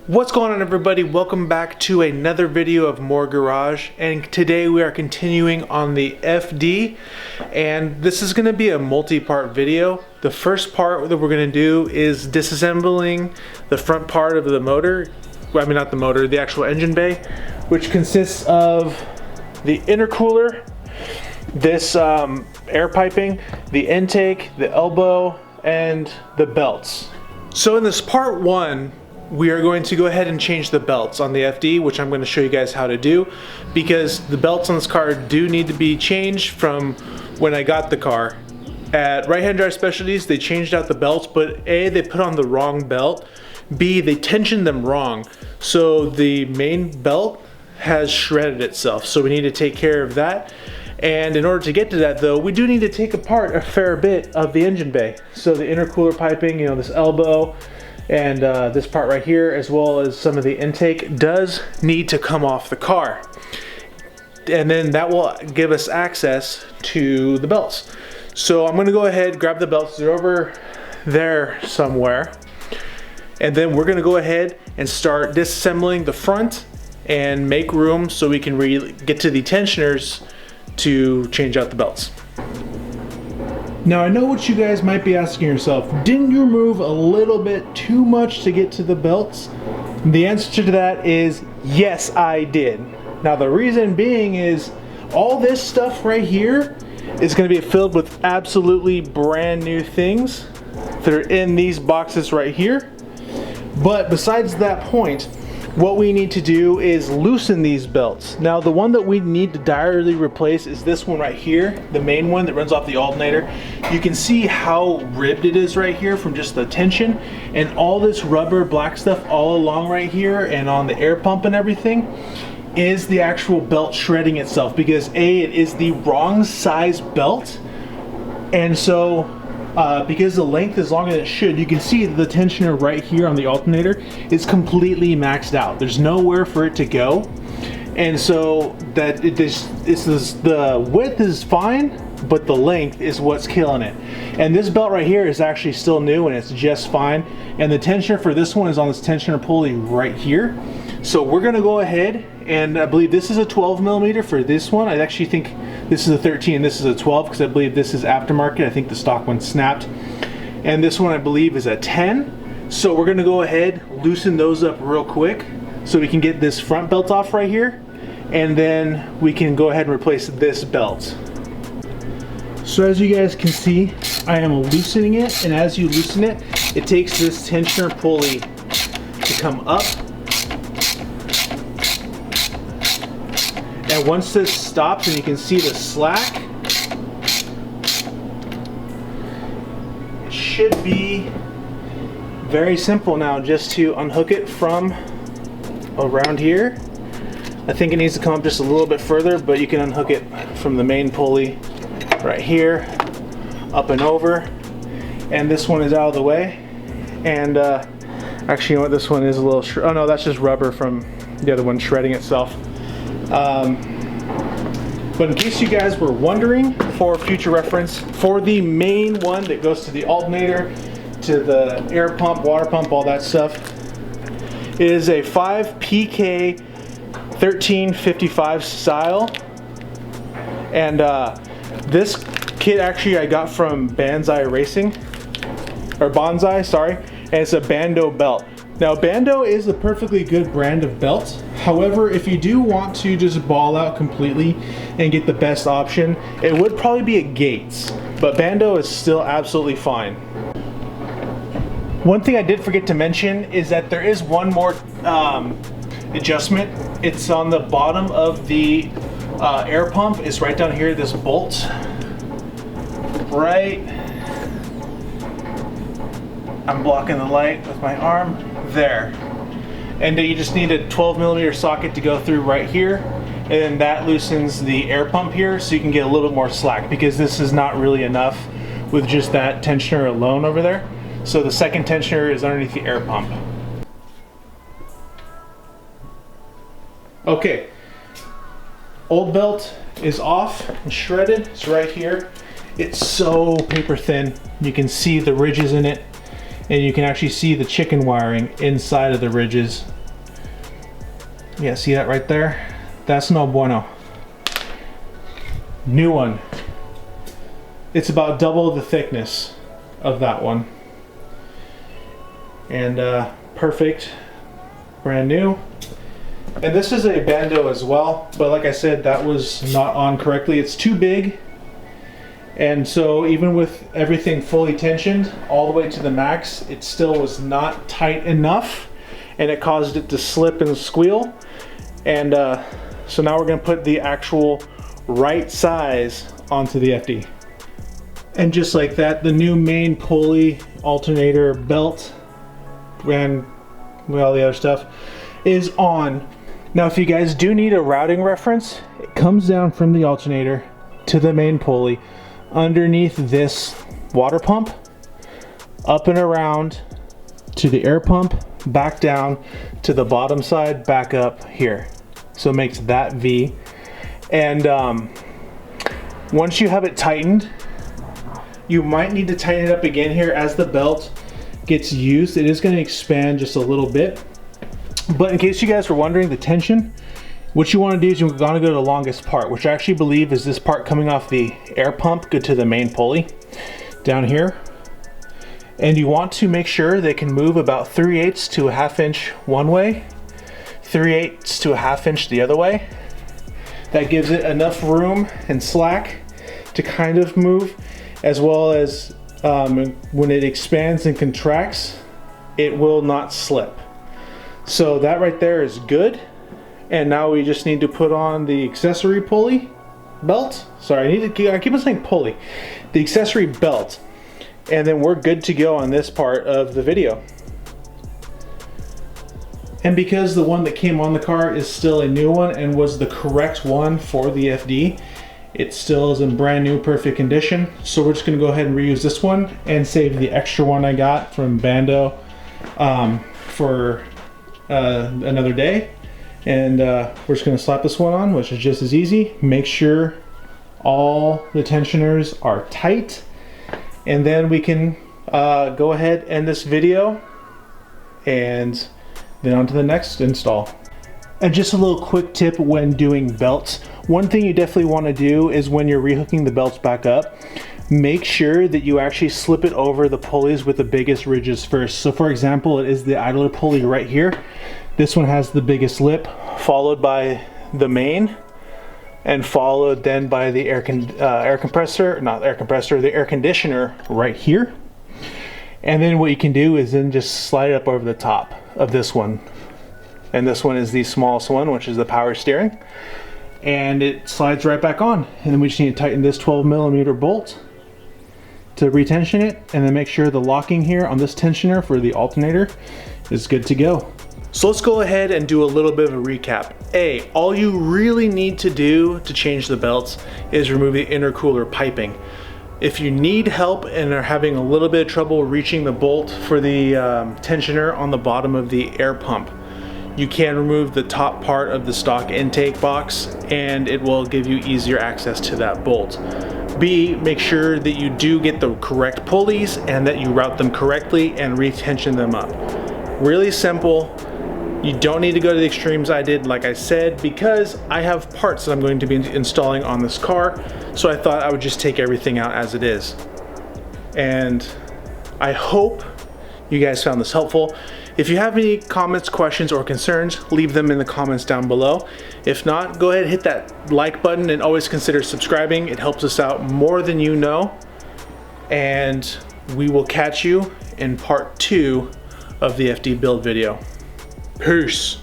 What's going on, everybody? Welcome back to another video of More Garage, and today we are continuing on the FD, and this is going to be a multi-part video. The first part that we're going to do is disassembling the front part of the motor, well, I mean not the motor, the actual engine bay, which consists of the intercooler, this air piping, the intake, the elbow, and the belts. So in this part one, we are going to go ahead and change the belts on the FD, which I'm going to show you guys how to do, because the belts on this car do need to be changed from when I got the car. At Right Hand Drive Specialties, they changed out the belts, but A, they put on the wrong belt, B, they tensioned them wrong. So the main belt has shredded itself, so we need to take care of that. And in order to get to that though, we do need to take apart a fair bit of the engine bay. So the intercooler piping, you know, this elbow, and this part right here, as well as some of the intake, does need to come off the car. And then that will give us access to the belts. So I'm gonna go ahead, grab the belts, they're over there somewhere. And then we're gonna go ahead and start disassembling the front and make room so we can get to the tensioners to change out the belts. Now I know what you guys might be asking yourself, didn't you remove a little bit too much to get to the belts? The answer to that is yes, I did. Now the reason being is all this stuff right here is going to be filled with absolutely brand new things that are in these boxes right here. But besides that point, what we need to do is loosen these belts. Now the one that we need to direly replace is this one right here, the main one that runs off the alternator. You can see how ribbed it is right here from just the tension, and all this rubber black stuff all along right here and on the air pump and everything is the actual belt shredding itself, because A, it is the wrong size belt, and so because the length is longer than it should, you can see the tensioner right here on the alternator is completely maxed out. There's nowhere for it to go, and so that the width is fine, but the length is what's killing it. And this belt right here is actually still new and it's just fine. And the tensioner for this one is on this tensioner pulley right here. So we're gonna go ahead, and I believe this is a 12 millimeter for this one. I actually think this is a 13 and this is a 12, because I believe this is aftermarket. I think the stock one snapped. And this one I believe is a 10. So we're gonna go ahead, loosen those up real quick so we can get this front belt off right here, and then we can go ahead and replace this belt. So as you guys can see, I am loosening it, and as you loosen it, it takes this tensioner pulley to come up. And once this stops and you can see the slack, it should be very simple now just to unhook it from around here. I think it needs to come up just a little bit further, but you can unhook it from the main pulley right here, up and over. And this one is out of the way. And actually, you know what, this one is a little, oh no, that's just rubber from the other one shredding itself. But in case you guys were wondering, for future reference, for the main one that goes to the alternator, to the air pump, water pump, all that stuff, it is a 5PK 1355 style. And this kit actually I got from Bonsai, sorry, and it's a Bando belt. Now Bando is a perfectly good brand of belt. However, if you do want to just ball out completely and get the best option, it would probably be a Gates, but Bando is still absolutely fine. One thing I did forget to mention is that there is one more adjustment. It's on the bottom of the air pump. It's right down here, this bolt. Right, I'm blocking the light with my arm, there. And you just need a 12 millimeter socket to go through right here, and then that loosens the air pump here so you can get a little bit more slack, because this is not really enough with just that tensioner alone over there. So the second tensioner is underneath the air pump. Okay, old belt is off and shredded. It's right here. It's so paper thin. You can see the ridges in it. and you can actually see the chicken wiring inside of the ridges. Yeah, see that right there? That's no bueno. New one. It's about double the thickness of that one. And perfect, brand new. And this is a bando as well, but like I said, that was not on correctly. It's too big. And so even with everything fully tensioned all the way to the max, it still was not tight enough, and it caused it to slip and squeal. And so now we're gonna put the actual right size onto the FD. And just like that, the new main pulley, alternator, belt, and all the other stuff is on. Now if you guys do need a routing reference, it comes down from the alternator to the main pulley, underneath this water pump, up and around to the air pump, back down to the bottom side, back up here. So it makes that V. And once you have it tightened, you might need to tighten it up again here as the belt gets used. It is going to expand just a little bit. But in case you guys were wondering, the tension, what you want to do is you're going to go to the longest part, which I actually believe is this part coming off the air pump, go to the main pulley down here. And you want to make sure they can move about 3/8 to a 1/2 inch one way, 3/8 to a 1/2 inch the other way. That gives it enough room and slack to kind of move, as well as when it expands and contracts, it will not slip. So that right there is good. And now we just need to put on the accessory pulley belt. Sorry, I keep on saying pulley. The accessory belt. And then we're good to go on this part of the video. And because the one that came on the car is still a new one and was the correct one for the FD, it still is in brand new, perfect condition. So we're just gonna go ahead and reuse this one and save the extra one I got from Bando for another day. And we're just gonna slap this one on, which is just as easy. Make sure all the tensioners are tight, and then we can go ahead and end this video, and then on to the next install. And just a little quick tip when doing belts. One thing you definitely wanna do is when you're rehooking the belts back up, make sure that you actually slip it over the pulleys with the biggest ridges first. So for example, it is the idler pulley right here. This one has the biggest lip, followed by the main, and followed then by the air conditioner right here. And then what you can do is then just slide it up over the top of this one. And this one is the smallest one, which is the power steering. And it slides right back on. And then we just need to tighten this 12mm bolt to retension it, and then make sure the locking here on this tensioner for the alternator is good to go. So let's go ahead and do a little bit of a recap. All you really need to do to change the belts is remove the intercooler piping. If you need help and are having a little bit of trouble reaching the bolt for the tensioner on the bottom of the air pump, you can remove the top part of the stock intake box, and it will give you easier access to that bolt. B, make sure that you do get the correct pulleys and that you route them correctly and retension them up. Really simple. You don't need to go to the extremes I did, like I said, because I have parts that I'm going to be installing on this car, so I thought I would just take everything out as it is. And I hope you guys found this helpful. If you have any comments, questions, or concerns, leave them in the comments down below. If not, go ahead and hit that like button, and always consider subscribing. It helps us out more than you know. And we will catch you in part 2 of the FD build video. Peace.